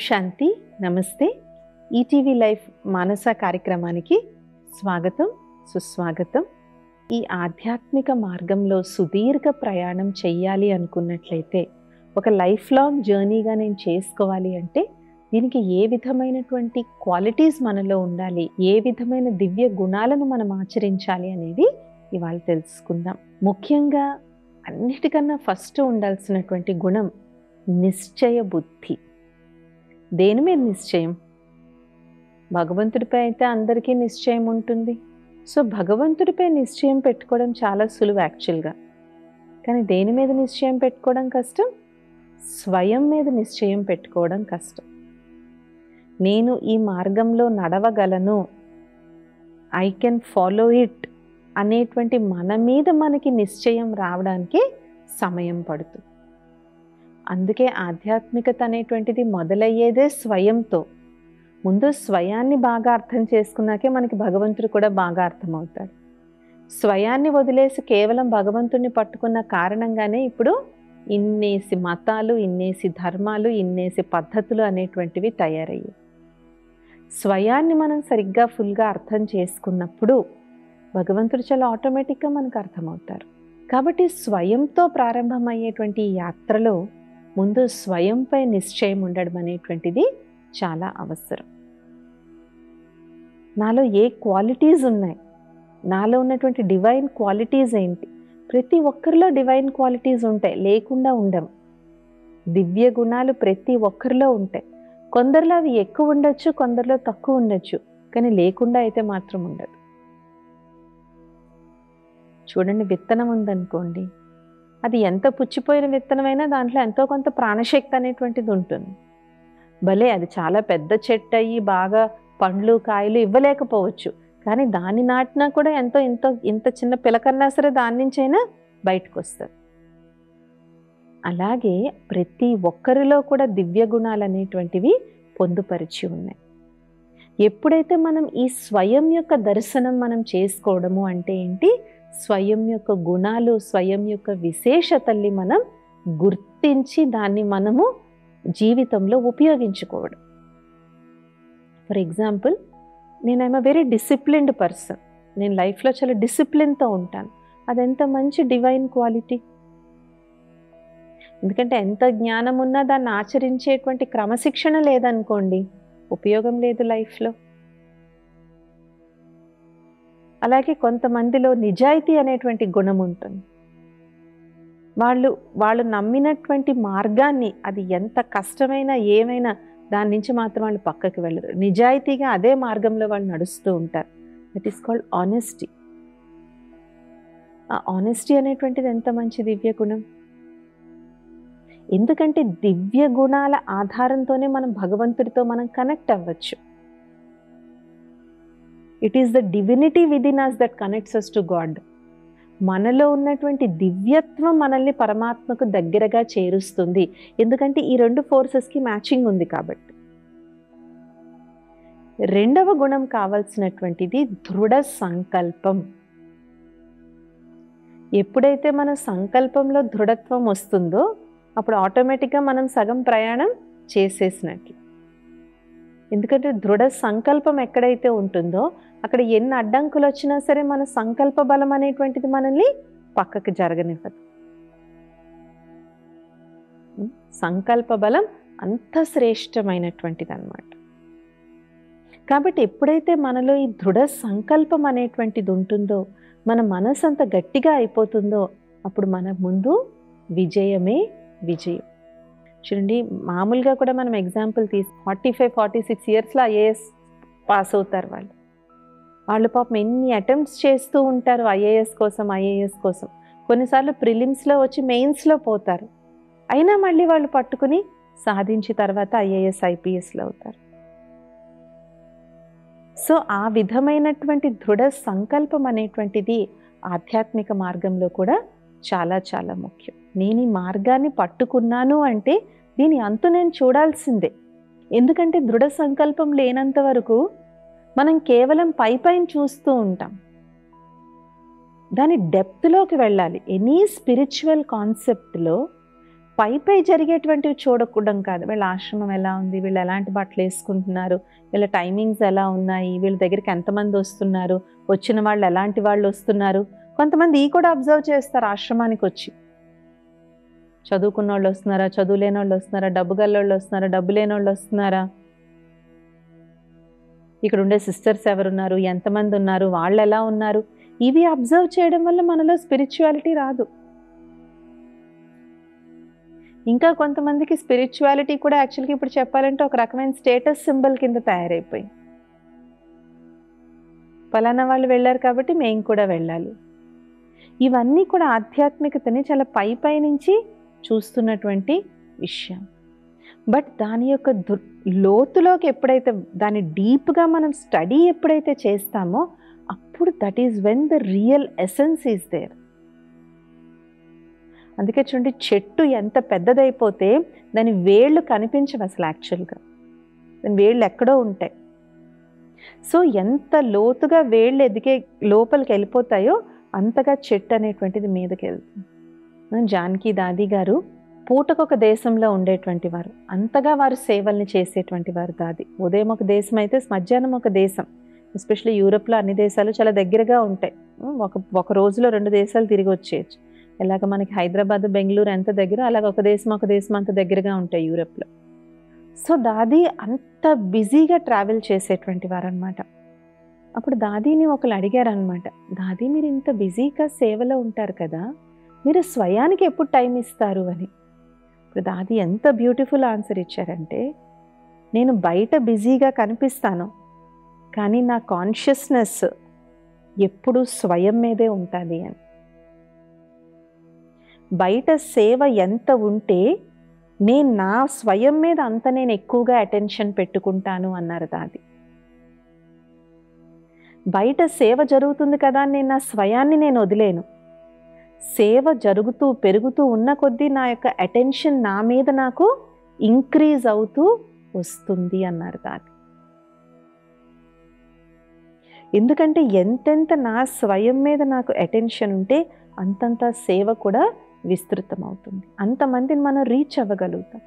శాంతి. నమస్తే. ETV life మానస కార్యక్రమానికి స్వాగతం, సుస్వాగతం. ఈ ఆధ్యాత్మిక మార్గంలో సుదీర్ఘ ప్రయాణం చెయ్యాలి అనుకున్నట్లయితే, ఒక లైఫ్ లాంగ్ జర్నీగా నేను చేసుకోవాలి అంటే దీనికి ఏ విధమైనటువంటి క్వాలిటీస్ మనలో ఉండాలి, ఏ విధమైన దివ్య గుణాలను మనం ఆచరించాలి అనేది ఇవాళ తెలుసుకుందాం. ముఖ్యంగా అన్నిటికన్నా ఫస్ట్ ఉండాల్సినటువంటి గుణం నిశ్చయ బుద్ధి. దేని మీద నిశ్చయం? భగవంతుడిపై అయితే అందరికీ నిశ్చయం ఉంటుంది. సో భగవంతుడిపై నిశ్చయం పెట్టుకోవడం చాలా సులువు యాక్చువల్గా. కానీ దేని మీద నిశ్చయం పెట్టుకోవడం కష్టం? స్వయం మీద నిశ్చయం పెట్టుకోవడం కష్టం. నేను ఈ మార్గంలో నడవగలను, ఐ కెన్ ఫాలో ఇట్ అనేటువంటి మన మీద మనకి నిశ్చయం రావడానికి సమయం పడుతుంది. అందుకే ఆధ్యాత్మికత అనేటువంటిది మొదలయ్యేదే స్వయంతో. ముందు స్వయాన్ని బాగా అర్థం చేసుకున్నాకే మనకి భగవంతుడు కూడా బాగా అర్థమవుతాడు. స్వయాన్ని వదిలేసి కేవలం భగవంతుడిని పట్టుకున్న కారణంగానే ఇప్పుడు ఇన్నేసి మతాలు, ఇన్నేసి ధర్మాలు, ఇన్నేసి పద్ధతులు అనేటువంటివి తయారయ్యాయి. స్వయాన్ని మనం సరిగ్గా ఫుల్గా అర్థం చేసుకున్నప్పుడు భగవంతుడు చాలా ఆటోమేటిక్గా మనకు అర్థమవుతారు. కాబట్టి స్వయంతో ప్రారంభమయ్యేటువంటి ఈ యాత్రలో ముందు స్వయంపై నిశ్చయం ఉండడం అనేటువంటిది చాలా అవసరం. నాలో ఏ క్వాలిటీస్ ఉన్నాయి, నాలో ఉన్నటువంటి డివైన్ క్వాలిటీస్ ఏంటి? ప్రతి ఒక్కరిలో డివైన్ క్వాలిటీస్ ఉంటాయి, లేకుండా ఉండవు. దివ్య గుణాలు ప్రతి ఒక్కరిలో ఉంటాయి. కొందరిలో అవి ఎక్కువ ఉండొచ్చు, కొందరిలో తక్కువ ఉండొచ్చు, కానీ లేకుండా అయితే మాత్రం ఉండదు. చూడండి, విత్తనం ఉందనుకోండి, అది ఎంత పుచ్చిపోయిన విత్తనమైనా దాంట్లో ఎంతో కొంత ప్రాణశక్తి అనేటువంటిది ఉంటుంది. భలే అది చాలా పెద్ద చెట్టు అయ్యి బాగా పండ్లు కాయలు ఇవ్వలేకపోవచ్చు, కానీ దాన్ని నాటినా కూడా ఇంత చిన్న పిలకన్నా సరే దాని నుంచైనా బయటకు వస్తుంది. అలాగే ప్రతి ఒక్కరిలో కూడా దివ్య గుణాలు అనేటువంటివి పొందుపరిచి ఉన్నాయి. ఎప్పుడైతే మనం ఈ స్వయం యొక్క దర్శనం మనం చేసుకోవడము అంటే ఏంటి? స్వయం యొక్క గుణాలు, స్వయం యొక్క విశేషతల్ని మనం గుర్తించి దాన్ని మనము జీవితంలో ఉపయోగించుకోవడం. ఫర్ ఎగ్జాంపుల్, నేను వెరీ డిసిప్లిన్డ్ పర్సన్. నేను లైఫ్లో చాలా డిసిప్లిన్తో ఉంటాను. అదెంత మంచి డివైన్ క్వాలిటీ. ఎందుకంటే ఎంత జ్ఞానం ఉన్నా దాన్ని ఆచరించేటువంటి క్రమశిక్షణ లేదనుకోండి, ఉపయోగం లేదు లైఫ్లో. అలాగే కొంతమందిలో నిజాయితీ అనేటువంటి గుణం ఉంటుంది. వాళ్ళు నమ్మినటువంటి మార్గాన్ని, అది ఎంత కష్టమైనా ఏమైనా దాని నుంచి మాత్రం వాళ్ళు పక్కకి వెళ్ళరు. నిజాయితీగా అదే మార్గంలో వాళ్ళు నడుస్తూ ఉంటారు. That is called honesty. ఆ ఆనెస్టీ అనేటువంటిది ఎంత మంచి దివ్య గుణం. ఎందుకంటే దివ్య గుణాల ఆధారంతోనే మనం భగవంతుడితో మనం కనెక్ట్ అవ్వచ్చు. It is the divinity within us that connects us to God. మనలో ఉన్నటువంటి దివ్యత్వం మనల్ని పరమాత్మకు దగ్గరగా చేరుస్తుంది. ఎందుకంటే ఈ రెండు ఫోర్సెస్కి మ్యాచింగ్ ఉంది కాబట్టి. రెండవ గుణం కావాల్సినటువంటిది దృఢ సంకల్పం. ఎప్పుడైతే మన సంకల్పంలో దృఢత్వం వస్తుందో అప్పుడు ఆటోమేటిక్గా మనం సగం ప్రయాణం చేసేసినట్లు. ఎందుకంటే దృఢ సంకల్పం ఎక్కడైతే ఉంటుందో అక్కడ ఎన్ని అడ్డంకులు వచ్చినా సరే మన సంకల్ప బలం అనేటువంటిది మనల్ని పక్కకి జరగనివ్వదు. సంకల్ప బలం అంత శ్రేష్టమైనటువంటిది అన్నమాట. కాబట్టి ఎప్పుడైతే మనలో ఈ దృఢ సంకల్పం అనేటువంటిది ఉంటుందో, మన మనసు అంత గట్టిగా అయిపోతుందో, అప్పుడు మన ముందు విజయమే విజయం. చూడండి, మామూలుగా కూడా మనం ఎగ్జాంపుల్ తీసి 45-46 ఇయర్స్లో ఐఏఎస్ పాస్ అవుతారు. వాళ్ళు పాపం ఎన్ని అటెంప్ట్స్ చేస్తూ ఉంటారు ఐఏఎస్ కోసం. కొన్నిసార్లు ప్రిలిమ్స్లో వచ్చి మెయిన్స్లో పోతారు. అయినా మళ్ళీ వాళ్ళు పట్టుకుని సాధించి తర్వాత ఐఏఎస్ ఐపీఎస్లో అవుతారు. సో ఆ విధమైనటువంటి దృఢ సంకల్పం అనేటువంటిది ఆధ్యాత్మిక మార్గంలో కూడా చాలా చాలా ముఖ్యం. నేను ఈ మార్గాన్ని పట్టుకున్నాను అంటే దీని అంతు నేను చూడాల్సిందే. ఎందుకంటే దృఢ సంకల్పం లేనంత వరకు మనం కేవలం పైపైన చూస్తూ ఉంటాం. దాని డెప్త్లోకి వెళ్ళాలి. ఎనీ స్పిరిచువల్ కాన్సెప్ట్లో పై జరిగేటువంటివి చూడకూడడం కాదు. వీళ్ళ ఆశ్రమం ఎలా ఉంది, వీళ్ళు ఎలాంటి బట్టలు వేసుకుంటున్నారు, వీళ్ళ టైమింగ్స్ ఎలా ఉన్నాయి, వీళ్ళ దగ్గరికి ఎంతమంది వస్తున్నారు, వచ్చిన వాళ్ళు ఎలాంటి వాళ్ళు వస్తున్నారు. కొంతమంది ఈ కూడా అబ్జర్వ్ చేస్తారు ఆశ్రమానికి వచ్చి. చదువుకున్న వాళ్ళు వస్తున్నారా, చదువు లేని వాళ్ళు వస్తున్నారా, డబ్బు గల్లోళ్ళు వస్తున్నారా, డబ్బు లేని వాళ్ళు వస్తున్నారా, ఇక్కడ ఉండే సిస్టర్స్ ఎవరున్నారు, ఎంతమంది ఉన్నారు, వాళ్ళు ఎలా ఉన్నారు, ఇవి అబ్జర్వ్ చేయడం వల్ల మనలో స్పిరిచువాలిటీ రాదు. ఇంకా కొంతమందికి స్పిరిచువాలిటీ కూడా యాక్చువల్గా ఇప్పుడు చెప్పాలంటే ఒక రకమైన స్టేటస్ సింబల్ కింద తయారైపోయి, ఫలానా వాళ్ళు వెళ్ళారు కాబట్టి మేము కూడా వెళ్ళాలి. ఇవన్నీ కూడా ఆధ్యాత్మికతని చాలా పై నుంచి చూస్తున్నటువంటి విషయం. బట్ దాని యొక్క లోతులోకి ఎప్పుడైతే, దాని డీప్గా మనం స్టడీ ఎప్పుడైతే చేస్తామో అప్పుడు that is when the real essence is there. అందుకే చూడండి, చెట్టు ఎంత పెద్దదైపోతే దాని వేళ్ళు కనిపించవు అసలు యాక్చువల్గా, దాని వేళ్ళు ఎక్కడో ఉంటాయి. సో ఎంత లోతుగా వేళ్ళు ఎదిగే లోపలికి వెళ్ళిపోతాయో అంతగా చెట్టు అనేటువంటిది మీదకి వెళ్తుంది. జానకి దాది గారు పూటకొక దేశంలో ఉండేటువంటి వారు, అంతగా వారు సేవల్ని చేసేటువంటి వారు దాది. ఉదయం ఒక దేశం అయితే మధ్యాహ్నం ఒక దేశం. ఎస్పెషల్లీ యూరోప్లో అన్ని దేశాలు చాలా దగ్గరగా ఉంటాయి. ఒక రోజులో 2 దేశాలు తిరిగి వచ్చేయచ్చు. ఎలాగ మనకి హైదరాబాద్ బెంగళూరు ఎంత దగ్గర, అలాగ ఒక దేశం అంత దగ్గరగా ఉంటాయి యూరోప్లో. సో దాది అంత బిజీగా ట్రావెల్ చేసేటువంటి వారు అనమాట. అప్పుడు దాదీని ఒకరు అడిగారనమాట, దాది మీరు ఇంత బిజీగా సేవలో ఉంటారు కదా, మీరు స్వయానికి ఎప్పుడు టైం ఇస్తారు అని. ఇప్పుడు దాది ఎంత బ్యూటిఫుల్ ఆన్సర్ ఇచ్చారంటే, నేను బయట బిజీగా కనిపిస్తాను కానీ నా కాన్షియస్నెస్ ఎప్పుడు స్వయం మీదే ఉంటుంది అని. బయట సేవ ఎంత ఉంటే నేను నా స్వయం మీద అంత నేను ఎక్కువగా అటెన్షన్ పెట్టుకుంటాను అన్నారు దాది. బయట సేవ జరుగుతుంది కదా అని నేను నా స్వయాన్ని నేను వదిలేను. సేవ జరుగుతూ పెరుగుతూ ఉన్న కొద్దీ నా యొక్క అటెన్షన్ నా మీద నాకు ఇంక్రీజ్ అవుతూ వస్తుంది అన్నారు దాది. ఎందుకంటే ఎంతెంత నా స్వయం మీద నాకు అటెన్షన్ ఉంటే అంతంత సేవ కూడా విస్తృతం అవుతుంది, అంతమందిని మనం రీచ్ అవ్వగలుగుతాం.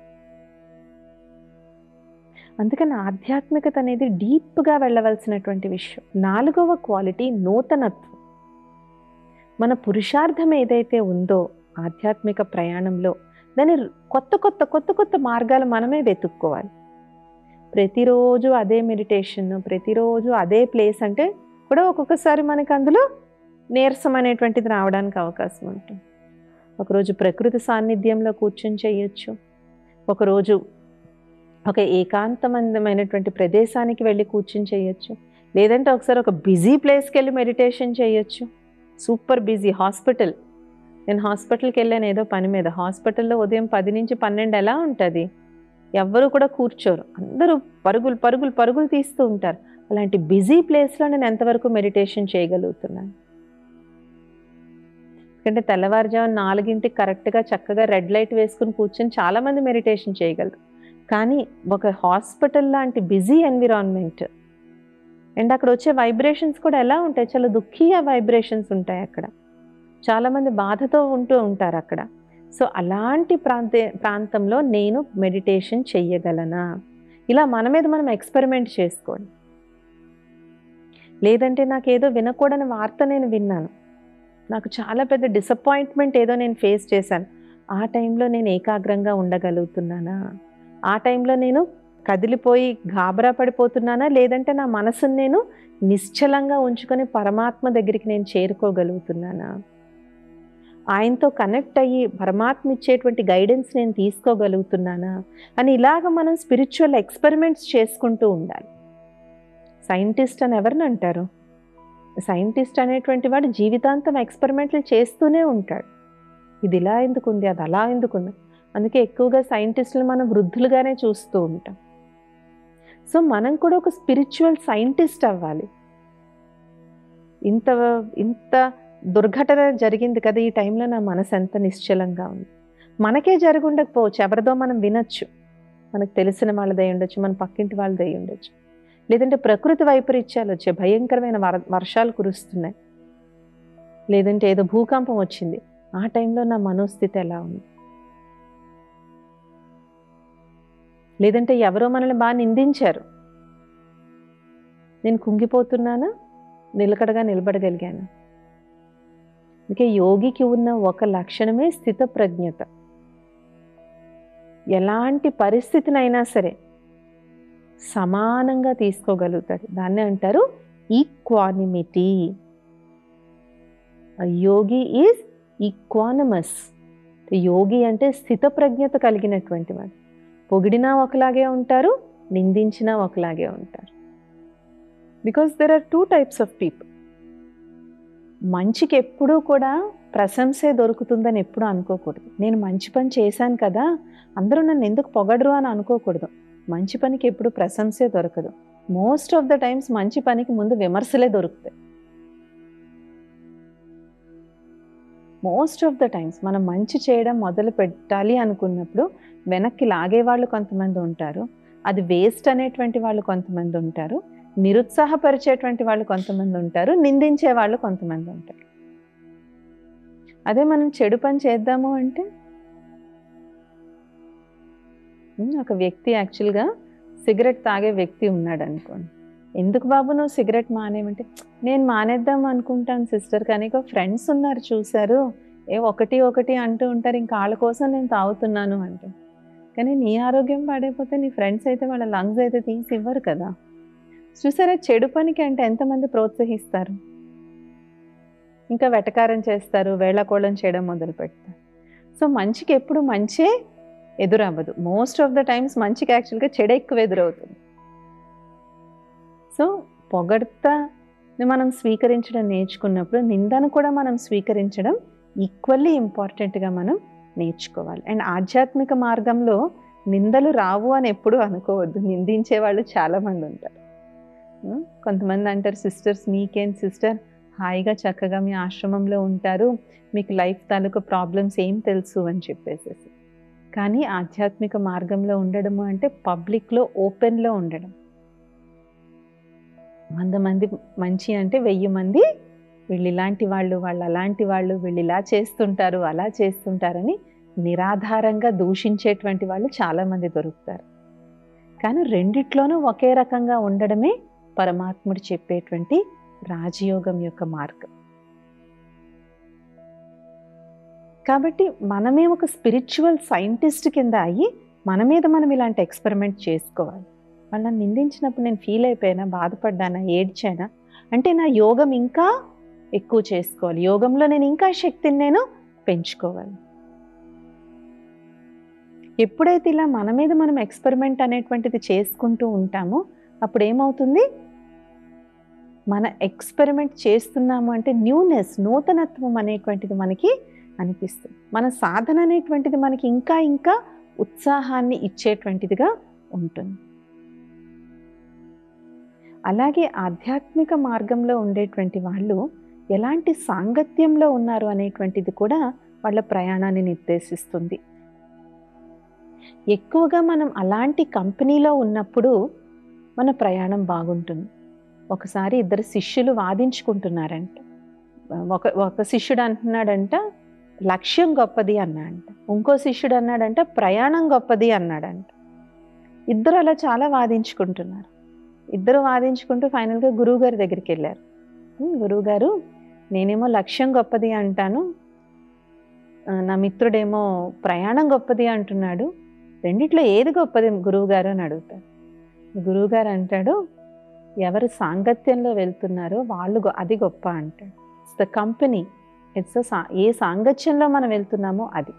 అందుకని ఆధ్యాత్మికత అనేది డీప్గా వెళ్ళవలసినటువంటి విషయం. 4వ క్వాలిటీ నూతనత్వం. మన పురుషార్థం ఏదైతే ఉందో ఆధ్యాత్మిక ప్రయాణంలో దాని కొత్త మార్గాలు మనమే వెతుక్కోవాలి. ప్రతిరోజు అదే మెడిటేషన్, ప్రతిరోజు అదే ప్లేస్ అంటే కూడా ఒక్కొక్కసారి మనకు అందులో నీరసం అనేటువంటిది రావడానికి అవకాశం ఉంటుంది. ఒకరోజు ప్రకృతి సాన్నిధ్యంలో కూర్చొని చేయొచ్చు, ఒకరోజు ఒక ఏకాంతమైనటువంటి ప్రదేశానికి వెళ్ళి కూర్చొని చేయొచ్చు, లేదంటే ఒకసారి ఒక బిజీ ప్లేస్కి వెళ్ళి మెడిటేషన్ చేయొచ్చు. సూపర్ బిజీ హాస్పిటల్, నేను హాస్పిటల్కి వెళ్ళాను ఏదో పని మీద. హాస్పిటల్లో ఉదయం 10 నుంచి 12 ఎలా ఉంటుంది, ఎవ్వరూ కూడా కూర్చోరు, అందరూ పరుగులు తీస్తూ ఉంటారు. అలాంటి బిజీ ప్లేస్లో నేను ఎంతవరకు మెడిటేషన్ చేయగలుగుతున్నాను? ఎందుకంటే తెల్లవారుజాము 4ంటికి కరెక్ట్గా చక్కగా రెడ్ లైట్ వేసుకుని కూర్చొని చాలామంది మెడిటేషన్ చేయగలరు. కానీ ఒక హాస్పిటల్ లాంటి బిజీ ఎన్విరాన్మెంట్ అండ్ అక్కడ వచ్చే వైబ్రేషన్స్ కూడా ఎలా ఉంటాయి, చాలా దుఃఖీయ వైబ్రేషన్స్ ఉంటాయి అక్కడ, చాలామంది బాధతో ఉంటూ ఉంటారు అక్కడ. సో అలాంటి ప్రాంతంలో నేను మెడిటేషన్ చెయ్యగలనా, ఇలా మన మీద మనం ఎక్స్పెరిమెంట్ చేసుకోండి. లేదంటే నాకేదో వినకూడని వార్త నేను విన్నాను, నాకు చాలా పెద్ద డిసప్పాయింట్మెంట్ ఏదో నేను ఫేస్ చేశాను, ఆ టైంలో నేను ఏకాగ్రంగా ఉండగలుగుతున్నానా, ఆ టైంలో నేను కదిలిపోయి గాబరా పడిపోతున్నానా, లేదంటే నా మనసుని నేను నిశ్చలంగా ఉంచుకొని పరమాత్మ దగ్గరికి నేను చేరుకోగలుగుతున్నానా, ఆయనతో కనెక్ట్ అయ్యి పరమాత్మ ఇచ్చేటువంటి గైడెన్స్ నేను తీసుకోగలుగుతున్నానా అని ఇలాగ మనం స్పిరిచువల్ ఎక్స్పెరిమెంట్స్ చేసుకుంటూ ఉండాలి. సైంటిస్ట్ అని ఎవరిని అంటారు? సైంటిస్ట్ అనేటువంటి వాడు జీవితాంతం ఎక్స్పెరిమెంట్లు చేస్తూనే ఉంటాడు. ఇది ఇలా ఎందుకుంది, అది అలా ఎందుకుంది. అందుకే ఎక్కువగా సైంటిస్టులు మనం వృద్ధులుగానే చూస్తూ ఉంటాం. సో మనం కూడా ఒక స్పిరిచువల్ సైంటిస్ట్ అవ్వాలి. ఇంత దుర్ఘటన జరిగింది కదా, ఈ టైంలో నా మనసు ఎంత నిశ్చలంగా ఉంది. మనకే జరుగుండకపోవచ్చు, ఎవరిదో మనం వినొచ్చు, మనకు తెలిసిన వాళ్ళదై ఉండొచ్చు, మన పక్కింటి వాళ్ళదై ఉండొచ్చు, లేదంటే ప్రకృతి వైపరీత్యాలు వచ్చాయి, భయంకరమైన వర్షాలు కురుస్తున్నాయి, లేదంటే ఏదో భూకంపం వచ్చింది, ఆ టైంలో నా మనోస్థితి ఎలా ఉంది. లేదంటే ఎవరో మనల్ని బాగా నిందించారు, నేను కుంగిపోతున్నానా, నిలకడగా నిలబడగలిగాను. అందుకే యోగికి ఉన్న ఒక లక్షణమే స్థితప్రజ్ఞత. ఎలాంటి పరిస్థితినైనా సరే సమానంగా తీసుకోగలుగుతాడు. దాన్నే అంటారు ఈక్వానిమిటీ. Yogi is ఈక్వానమస్. యోగి అంటే స్థితప్రజ్ఞత కలిగినటువంటి వాడు. పొగిడినా ఒకలాగే ఉంటారు, నిందించినా ఒకలాగే ఉంటారు. Because there are 2 types of people. మంచికి ఎప్పుడూ కూడా ప్రశంసే దొరుకుతుందని ఎప్పుడూ అనుకోకూడదు. నేను మంచి పని చేశాను కదా, అందరూ నన్ను ఎందుకు పొగడరు అని అనుకోకూడదు. మంచి పనికి ఎప్పుడు ప్రశంసే దొరకదు. మోస్ట్ ఆఫ్ ద టైమ్స్ మంచి పనికి ముందు విమర్శలే దొరుకుతాయి. మోస్ట్ ఆఫ్ ద టైమ్స్ మనం మంచి చేయడం మొదలు పెట్టాలి అనుకున్నప్పుడు వెనక్కి లాగేవాళ్ళు కొంతమంది ఉంటారు, అది వేస్ట్ అనేటువంటి వాళ్ళు కొంతమంది ఉంటారు, నిరుత్సాహపరిచేటువంటి వాళ్ళు కొంతమంది ఉంటారు, నిందించే వాళ్ళు కొంతమంది ఉంటారు. అదే మనం చెడు పని చేద్దాము అంటే, ఒక వ్యక్తి యాక్చువల్గా సిగరెట్ తాగే వ్యక్తి ఉన్నాడు అనుకోండి. ఎందుకు బాబు నువ్వు సిగరెట్ మానేమంటే, నేను మానేద్దాం అనుకుంటాను సిస్టర్, కానీ ఫ్రెండ్స్ ఉన్నారు చూశారు, ఒకటి అంటూ ఉంటారు, ఇంకా వాళ్ళ కోసం నేను తాగుతున్నాను అంటే. కానీ నీ ఆరోగ్యం పాడైపోతే నీ ఫ్రెండ్స్ అయితే వాళ్ళ లంగ్స్ అయితే తీసి ఇవ్వరు కదా. చూసారా, చెడు పనికి అంటే ఎంతమంది ప్రోత్సహిస్తారు, ఇంకా వెటకారం చేస్తారు, వేళాకోళం చేయడం మొదలు పెడతారు. సో మంచికి ఎప్పుడు మంచే ఎదురవ్వదు. మోస్ట్ ఆఫ్ ద టైమ్స్ మంచికి యాక్చువల్గా చెడు ఎక్కువ ఎదురవుతుంది. సో పొగడ్తని మనం స్వీకరించడం నేర్చుకున్నప్పుడు నిందను కూడా మనం స్వీకరించడం ఈక్వల్లీ ఇంపార్టెంట్గా మనం నేర్చుకోవాలి. అండ్ ఆధ్యాత్మిక మార్గంలో నిందలు రావు అని ఎప్పుడూ అనుకోవద్దు. నిందించే వాళ్ళు చాలామంది ఉంటారు. కొంతమంది అంటారు, సిస్టర్స్ మీకేం సిస్టర్, హాయిగా చక్కగా మీ ఆశ్రమంలో ఉంటారు, మీకు లైఫ్ తాలూకు ప్రాబ్లమ్స్ ఏం తెలుసు అని చెప్పేసి. కానీ ఆధ్యాత్మిక మార్గంలో ఉండడము అంటే పబ్లిక్లో ఓపెన్లో ఉండడం. 100 మంది మంచి అంటే 1000 మంది వీళ్ళు ఇలాంటి వాళ్ళు, వాళ్ళు అలాంటి వాళ్ళు, వీళ్ళు ఇలా చేస్తుంటారు అలా చేస్తుంటారని నిరాధారంగా దూషించేటువంటి వాళ్ళు చాలామంది దొరుకుతారు. కానీ రెండిట్లోనూ ఒకే రకంగా ఉండడమే పరమాత్ముడు చెప్పేటువంటి రాజయోగం యొక్క మార్గం. కాబట్టి మనమే ఒక స్పిరిచువల్ సైంటిస్ట్ కింద అయ్యి మన మీద మనం ఇలాంటి ఎక్స్పెరిమెంట్ చేసుకోవాలి. వాళ్ళని నిందించినప్పుడు నేను ఫీల్ అయిపోయినా, బాధపడ్డానా, ఏడ్చానా అంటే నా యోగం ఇంకా ఎక్కువ చేసుకోవాలి, యోగంలో నేను ఇంకా శక్తిని నేను పెంచుకోవాలి. ఎప్పుడైతే ఇలా మన మీద మనం ఎక్స్పెరిమెంట్ అనేటువంటిది చేసుకుంటూ ఉంటామో అప్పుడు ఏమవుతుంది, మన ఎక్స్పెరిమెంట్ చేస్తున్నాము అంటే న్యూనెస్, నూతనత్వం అనేటువంటిది మనకి అనిపిస్తుంది. మన సాధన అనేటువంటిది మనకి ఇంకా ఇంకా ఉత్సాహాన్ని ఇచ్చేటువంటిదిగా ఉంటుంది. అలాగే ఆధ్యాత్మిక మార్గంలో ఉండేటువంటి వాళ్ళు ఎలాంటి సాంగత్యంలో ఉన్నారు అనేటువంటిది కూడా వాళ్ళ ప్రయాణాన్ని నిర్దేశిస్తుంది. ఎక్కువగా మనం అలాంటి కంపెనీలో ఉన్నప్పుడు మన ప్రయాణం బాగుంటుంది. ఒకసారి 2 శిష్యులు వాదించుకుంటున్నారంట. ఒక శిష్యుడు అంటున్నాడంట లక్ష్యం గొప్పది అన్నాడంట, ఇంకో శిష్యుడు అన్నాడంట ప్రయాణం గొప్పది అన్నాడంట. ఇద్దరు అలా చాలా వాదించుకుంటున్నారు. ఇద్దరు వాదించుకుంటూ ఫైనల్గా గురువుగారి దగ్గరికి వెళ్ళారు. గురువుగారు, నేనేమో లక్ష్యం గొప్పది అంటాను, నా మిత్రుడేమో ప్రయాణం గొప్పది అంటున్నాడు, రెండిట్లో ఏది గొప్పది గురువుగారు అని అడుగుతారు. గురువుగారు అంటాడు, ఎవరు సాంగత్యంలో వెళ్తున్నారో వాళ్ళు అది గొప్ప అంటాడు. ఇట్స్ ద కంపెనీ, ఏ సాంగత్యంలో మనం వెళ్తున్నామో అది.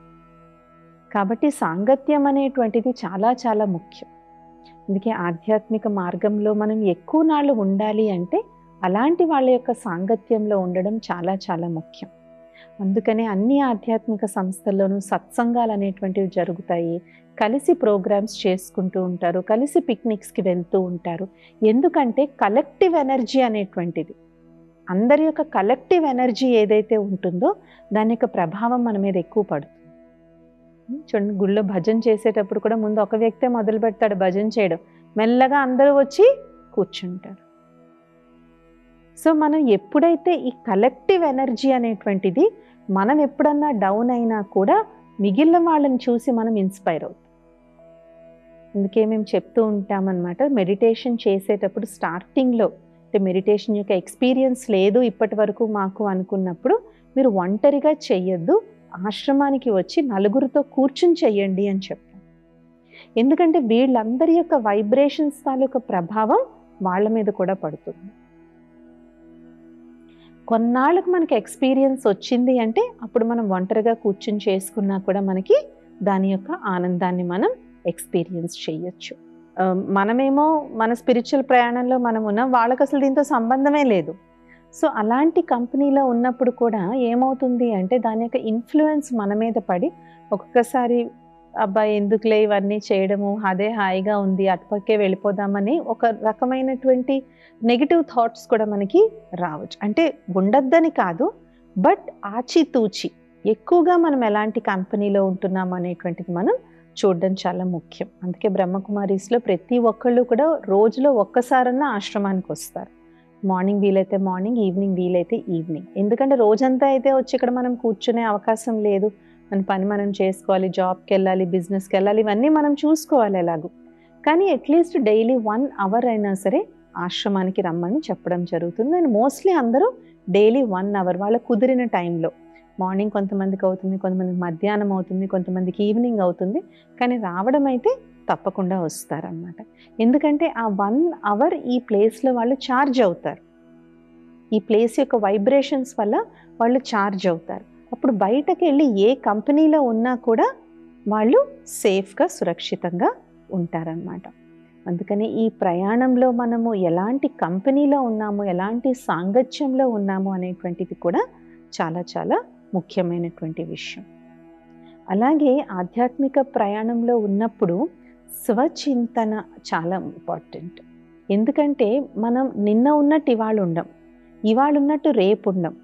కాబట్టి సాంగత్యం అనేటువంటిది చాలా చాలా ముఖ్యం. అందుకే ఆధ్యాత్మిక మార్గంలో మనం ఎక్కువ నాళ్ళు ఉండాలి అంటే అలాంటి వాళ్ళ యొక్క సాంగత్యంలో ఉండడం చాలా చాలా ముఖ్యం. అందుకనే అన్ని ఆధ్యాత్మిక సంస్థల్లోనూ సత్సంగాలు అనేటువంటివి జరుగుతాయి. కలిసి ప్రోగ్రామ్స్ చేసుకుంటూ ఉంటారు, కలిసి పిక్నిక్స్కి వెళ్తూ ఉంటారు. ఎందుకంటే కలెక్టివ్ ఎనర్జీ అనేటువంటిది, అందరి యొక్క కలెక్టివ్ ఎనర్జీ ఏదైతే ఉంటుందో దాని యొక్క ప్రభావం మన మీద ఎక్కువ పడుతుంది. చూడండి, గుళ్ళో భజన చేసేటప్పుడు కూడా ముందు ఒక వ్యక్తే మొదలు పెడతాడు భజన చేయడం, మెల్లగా అందరూ వచ్చి కూర్చుంటారు. సో మనం ఎప్పుడైతే ఈ కలెక్టివ్ ఎనర్జీ అనేటువంటిది, మనం ఎప్పుడన్నా డౌన్ అయినా కూడా మిగిలిన వాళ్ళని చూసి మనం ఇన్స్పైర్ అవుతాం. అందుకే మేము చెప్తూ ఉంటామన్నమాట, మెడిటేషన్ చేసేటప్పుడు స్టార్టింగ్లో అంటే మెడిటేషన్ యొక్క ఎక్స్పీరియన్స్ లేదు ఇప్పటి వరకు మాకు అనుకున్నప్పుడు మీరు ఒంటరిగా చెయ్యొద్దు, ఆశ్రమానికి వచ్చి నలుగురితో కూర్చుని చెయ్యండి అని చెప్తాం. ఎందుకంటే వీళ్ళందరి యొక్క వైబ్రేషన్స్ తాలూకా ప్రభావం వాళ్ళ మీద కూడా పడుతుంది. కొన్నాళ్ళకు మనకి ఎక్స్పీరియన్స్ వచ్చింది అంటే అప్పుడు మనం ఒంటరిగా కూర్చుని చేసుకున్నా కూడా మనకి దాని యొక్క ఆనందాన్ని మనం ఎక్స్పీరియన్స్ చేయొచ్చు. మనమేమో మన స్పిరిచువల్ ప్రయాణంలో మనం ఉన్నాం, వాళ్ళకి అసలు దీంతో సంబంధమే లేదు. సో అలాంటి కంపెనీలో ఉన్నప్పుడు కూడా ఏమవుతుంది అంటే దాని యొక్క ఇన్ఫ్లుయెన్స్ మన మీద పడి ఒక్కొక్కసారి అబ్బాయి ఎందుకులే ఇవన్నీ చేయడము, అదే హాయిగా ఉంది, అటుపక్కే వెళ్ళిపోదామని ఒక రకమైనటువంటి నెగిటివ్ థాట్స్ కూడా మనకి రావచ్చు. అంటే ఉండొద్దని కాదు, బట్ ఆచితూచి ఎక్కువగా మనం ఎలాంటి కంపెనీలో ఉంటున్నాం అనేటువంటిది మనం చూడడం చాలా ముఖ్యం. అందుకే బ్రహ్మకుమారీస్లో ప్రతి ఒక్కళ్ళు కూడా రోజులో ఒక్కసారన్నా ఆశ్రమానికి వస్తారు. మార్నింగ్ వీలైతే మార్నింగ్, ఈవినింగ్ వీలైతే ఈవినింగ్. ఎందుకంటే రోజంతా అయితే వచ్చి ఇక్కడ మనం కూర్చునే అవకాశం లేదు. మన పని మనం చేసుకోవాలి, జాబ్కి వెళ్ళాలి, బిజినెస్కి వెళ్ళాలి, ఇవన్నీ మనం చూసుకోవాలి ఎలాగూ. కానీ అట్లీస్ట్ డైలీ 1 అవర్ అయినా సరే ఆశ్రమానికి రమ్మని చెప్పడం జరుగుతుంది. అండ్ మోస్ట్లీ అందరూ డైలీ 1 అవర్ వాళ్ళకు కుదిరిన టైంలో, మార్నింగ్ కొంతమందికి అవుతుంది, కొంతమందికి మధ్యాహ్నం అవుతుంది, కొంతమందికి ఈవినింగ్ అవుతుంది, కానీ రావడం అయితే తప్పకుండా వస్తారన్నమాట. ఎందుకంటే ఆ 1 అవర్ ఈ ప్లేస్లో వాళ్ళు ఛార్జ్ అవుతారు. ఈ ప్లేస్ యొక్క వైబ్రేషన్స్ వల్ల వాళ్ళు ఛార్జ్ అవుతారు. అప్పుడు బయటకు వెళ్ళి ఏ కంపెనీలో ఉన్నా కూడా వాళ్ళు సేఫ్గా సురక్షితంగా ఉంటారన్నమాట. అందుకని ఈ ప్రయాణంలో మనము ఎలాంటి కంపెనీలో ఉన్నాము, ఎలాంటి సాంగత్యంలో ఉన్నాము అనేటువంటిది కూడా చాలా చాలా ముఖ్యమైనటువంటి విషయం. అలాగే ఆధ్యాత్మిక ప్రయాణంలో ఉన్నప్పుడు స్వచింతన చాలా ఇంపార్టెంట్. ఎందుకంటే మనం నిన్న ఉన్నట్టు ఇవాళ ఉండం, ఇవాళ ఉన్నట్టు రేపు ఉండం.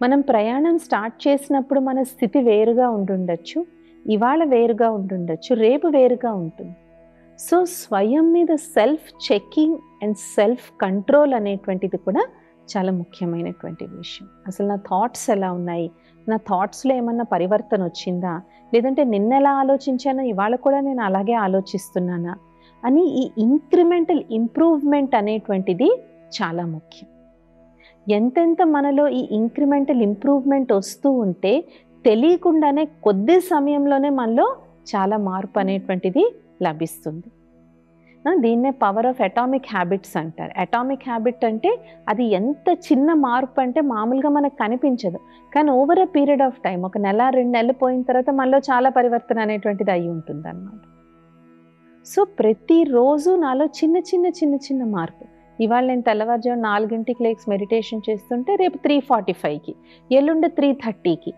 మనం ప్రయాణం స్టార్ట్ చేసినప్పుడు మన స్థితి వేరుగా ఉండుండొచ్చు, ఇవాళ వేరుగా ఉండుండొచ్చు, రేపు వేరుగా ఉంటుంది. సో స్వయం మీద self checking and self control అనేటువంటిది కూడా చాలా ముఖ్యమైనటువంటి విషయం. అసలు నా థాట్స్ ఎలా ఉన్నాయి, నా థాట్స్లో ఏమన్నా పరివర్తన వచ్చిందా, లేదంటే నిన్న ఎలా ఆలోచించానో ఇవాళ కూడా నేను అలాగే ఆలోచిస్తున్నానా అని ఈ ఇంక్రిమెంటల్ ఇంప్రూవ్మెంట్ అనేటువంటిది చాలా ముఖ్యం. ఎంతెంత మనలో ఈ ఇంక్రిమెంటల్ ఇంప్రూవ్మెంట్ వస్తూ ఉంటే తెలియకుండానే కొద్ది సమయంలోనే మనలో చాలా మార్పు అనేటువంటిది లభిస్తుంది. దీన్నే పవర్ ఆఫ్ అటామిక్ హ్యాబిట్స్ అంటారు. అటామిక్ హ్యాబిట్ అంటే అది ఎంత చిన్న మార్పు అంటే మామూలుగా మనకు కనిపించదు, కానీ over a period of time, ఒక నెల 2 నెలలు పోయిన తర్వాత మనలో చాలా పరివర్తన అనేటువంటిది అయి ఉంటుంది అన్నమాట. సో ప్రతిరోజు నాలో చిన్న చిన్న చిన్న చిన్న మార్పు. ఇవాళ నేను తెల్లవారుజాము 4కి లేచి మెడిటేషన్ చేస్తుంటే రేపు 3:45కి, ఎల్లుండి 3:30కి,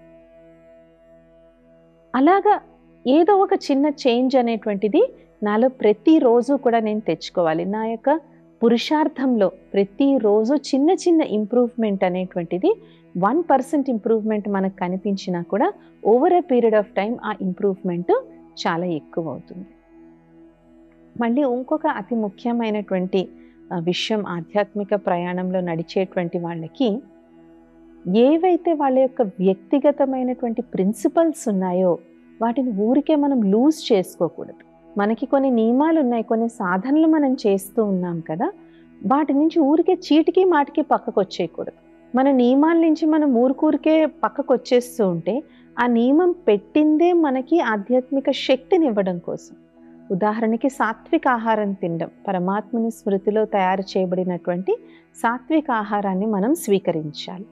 అలాగా ఏదో ఒక చిన్న చేంజ్ అనేటువంటిది నాలో ప్రతిరోజు కూడా నేను తెచ్చుకోవాలి. నా యొక్క పురుషార్థంలో ప్రతిరోజు చిన్న చిన్న ఇంప్రూవ్మెంట్ అనేటువంటిది 1% ఇంప్రూవ్మెంట్ మనకు కనిపించినా కూడా over a period of time ఆ ఇంప్రూవ్మెంట్ చాలా ఎక్కువ అవుతుంది. మళ్ళీ ఇంకొక అతి ముఖ్యమైనటువంటి విషయం, ఆధ్యాత్మిక ప్రయాణంలో నడిచేటువంటి వాళ్ళకి ఏవైతే వాళ్ళ యొక్క వ్యక్తిగతమైనటువంటి ప్రిన్సిపల్స్ ఉన్నాయో వాటిని ఊరికే మనం లూజ్ చేసుకోకూడదు. మనకి కొన్ని నియమాలు ఉన్నాయి, కొన్ని సాధనలు మనం చేస్తూ ఉన్నాం కదా, వాటి నుంచి ఊరికే చీటికి మాటికి పక్కకు వచ్చేయకూడదు. మన నియమాల నుంచి మనం ఊరికూరికే పక్కకు వచ్చేస్తూ ఉంటే ఆ నియమం పెట్టిందే మనకి ఆధ్యాత్మిక శక్తిని ఇవ్వడం కోసం. ఉదాహరణకి సాత్విక ఆహారం తినడం, పరమాత్మని స్మృతిలో తయారు చేయబడినటువంటి సాత్విక ఆహారాన్ని మనం స్వీకరించాలి.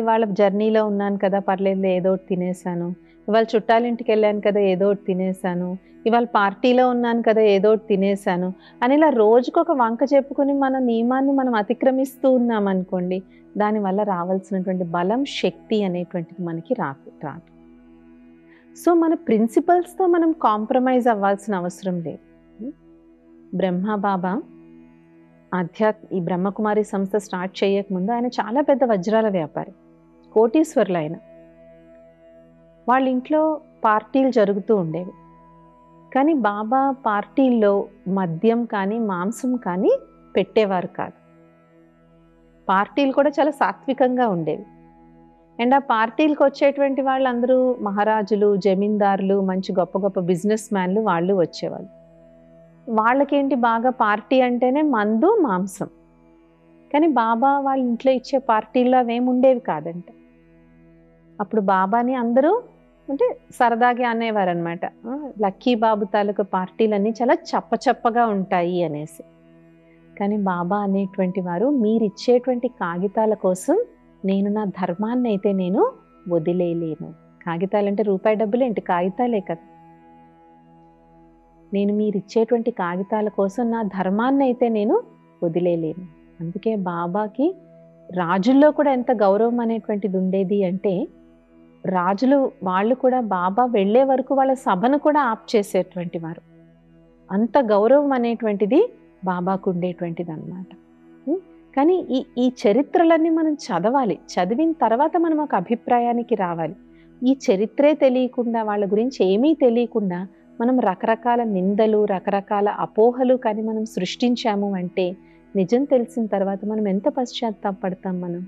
ఇవాళ జర్నీలో ఉన్నాను కదా, పర్లేదు ఏదో ఒకటి తినేసాను, ఇవాళ చుట్టాలింటికి వెళ్ళాను కదా ఏదో ఒకటి తినేసాను, ఇవాళ పార్టీలో ఉన్నాను కదా ఏదో ఒకటి తినేసాను అని ఇలా రోజుకొక వంక చెప్పుకొని మన నియమాన్ని మనం అతిక్రమిస్తూ ఉన్నాం అనుకోండి, దానివల్ల రావాల్సినటువంటి బలం, శక్తి అనేటువంటిది మనకి రాదు. సో మన ప్రిన్సిపల్స్తో మనం కాంప్రమైజ్ అవ్వాల్సిన అవసరం లేదు. బ్రహ్మ బాబా ఈ బ్రహ్మకుమారి సంస్థ స్టార్ట్ చేయకముందు ఆయన చాలా పెద్ద వజ్రాల వ్యాపారి, కోటీశ్వరులు ఆయన. వాళ్ళ ఇంట్లో పార్టీలు జరుగుతూ ఉండేవి, కానీ బాబా పార్టీల్లో మద్యం కానీ మాంసం కానీ పెట్టేవారు కాదు. పార్టీలు కూడా చాలా సాత్వికంగా ఉండేవి. అండ్ ఆ పార్టీలకు వచ్చేటువంటి వాళ్ళందరూ మహారాజులు, జమీందారులు, మంచి గొప్ప గొప్ప బిజినెస్ మ్యాన్లు వాళ్ళు వచ్చేవాళ్ళు. వాళ్ళకేంటి బాగా పార్టీ అంటేనే మందు, మాంసం. కానీ బాబా వాళ్ళ ఇంట్లో ఇచ్చే పార్టీల్లో అవేమి ఉండేవి కాదంట. అప్పుడు బాబాని అందరూ అంటే సరదాగా అనేవారనమాట, లక్కీ బాబు తాలూకు పార్టీలన్నీ చాలా చప్పచప్పగా ఉంటాయి అనేసి. కానీ బాబా అనేటువంటి వారు మీరిచ్చేటువంటి కాగితాల కోసం నేను నా ధర్మాన్ని అయితే నేను వదిలేయలేను. కాగితాలంటే రూపాయి డబ్బులేంటి, కాగితాలే కదా. నేను మీరిచ్చేటువంటి కాగితాల కోసం నా ధర్మాన్ని అయితే నేను వదిలేయలేను. అందుకే బాబాకి రాజుల్లో కూడా ఎంత గౌరవం అనేటువంటిది ఉండేది అంటే, రాజులు వాళ్ళు కూడా బాబా వెళ్ళే వరకు వాళ్ళ సభను కూడా ఆప్ చేసేటువంటి వారు. అంత గౌరవం అనేటువంటిది బాబాకు ఉండేటువంటిది అన్నమాట. కానీ ఈ చరిత్రలన్నీ మనం చదవాలి. చదివిన తర్వాత మనం ఒక అభిప్రాయానికి రావాలి. ఈ చరిత్రే తెలియకుండా, వాళ్ళ గురించి ఏమీ తెలియకుండా మనం రకరకాల నిందలు, రకరకాల అపోహలు కానీ మనం సృష్టించాము అంటే, నిజం తెలిసిన తర్వాత మనం ఎంత పశ్చాత్తాపడతాం మనం,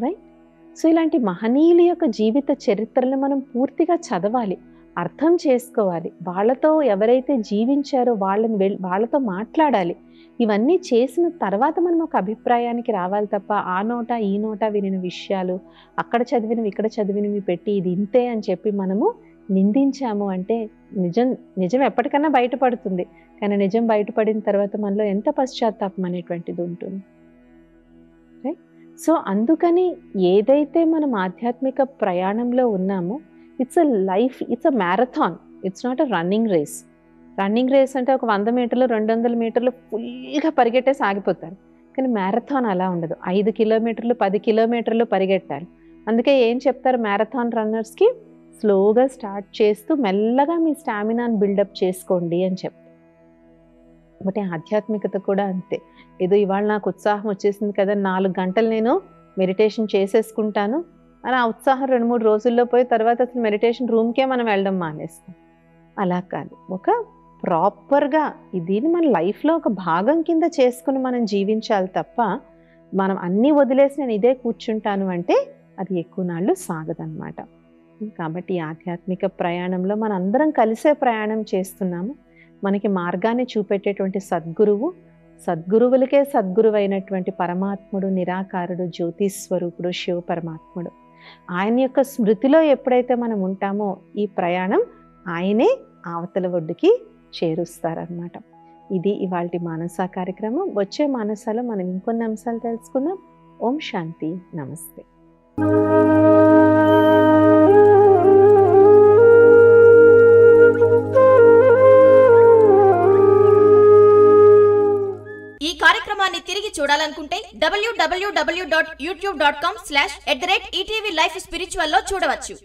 రైట్? సో ఇలాంటి మహనీయుల యొక్క జీవిత చరిత్రలను మనం పూర్తిగా చదవాలి, అర్థం చేసుకోవాలి. వాళ్ళతో ఎవరైతే జీవించారో వాళ్ళతో మాట్లాడాలి. ఇవన్నీ చేసిన తర్వాత మనం ఒక అభిప్రాయానికి రావాలి తప్ప ఆ నోట ఈ నోట వినిన విషయాలు, అక్కడ చదివినవి ఇక్కడ చదివినవి పెట్టి ఇది ఇంతే అని చెప్పి మనము నిందించాము అంటే నిజం ఎప్పటికన్నా బయటపడుతుంది. కానీ నిజం బయటపడిన తర్వాత మనలో ఎంత పశ్చాత్తాపం అనేటువంటిది ఉంటుంది, రైట్? సో అందుకని ఏదైతే మనం ఆధ్యాత్మిక ప్రయాణంలో ఉన్నామో, it's a life, it's a marathon, it's not a running race. Running race అంటే ఒక 100 మీటర్లు 200 మీటర్లు ఫుల్గా పరిగెట్టేసి ఆగిపోతారు. కానీ మ్యారథాన్ అలా ఉండదు. 5 కిలోమీటర్లు 10 కిలోమీటర్లు పరిగెట్టాలి. అందుకే ఏం చెప్తారు మ్యారథాన్ రన్నర్స్కి, స్లోగా స్టార్ట్ చేస్తూ మెల్లగా మీ స్టామినాని బిల్డప్ చేసుకోండి అని చెప్తారు. బట్ ఆధ్యాత్మికత కూడా అంతే. ఏదో ఇవాళ నాకు ఉత్సాహం వచ్చేసింది కదా, 4 గంటలు నేను మెడిటేషన్ చేసేసుకుంటాను అని ఆ ఉత్సాహం 2-3 రోజుల్లో పోయి తర్వాత అసలు మెడిటేషన్ రూమ్కే మనం వెళ్ళడం మానేస్తాం. అలా కాదు, ఒక ప్రాపర్గా దీన్ని మన లైఫ్లో ఒక భాగం కింద చేసుకుని మనం జీవించాలి తప్ప మనం అన్నీ వదిలేసి నేను ఇదే కూర్చుంటాను అంటే అది ఎక్కువ నాళ్ళు సాగదన్నమాట. కాబట్టి ఆధ్యాత్మిక ప్రయాణంలో మన అందరం కలిసే ప్రయాణం చేస్తున్నాము. మనకి మార్గాన్ని చూపెట్టేటువంటి సద్గురువులకే సద్గురువు అయినటువంటి పరమాత్ముడు, నిరాకారుడు, జ్యోతిస్వరూపుడు, శివ పరమాత్ముడు, ఆయన యొక్క స్మృతిలో ఎప్పుడైతే మనం ఉంటామో ఈ ప్రయాణం ఆయనే అవతల ఒడ్డుకి చేరుస్తారనమాట. ఇది ఇవాల్టి మానస కార్యక్రమం. వచ్చే మానసాలో మనం ఇంకొన్ని అంశాలు తెలుసుకుందాం. ఓం శాంతి, నమస్తే. ఈ కార్యక్రమాన్ని తిరిగి చూడాలనుకుంటే www.youtube.com/@ETV Life Spiritual లో చూడవచ్చు.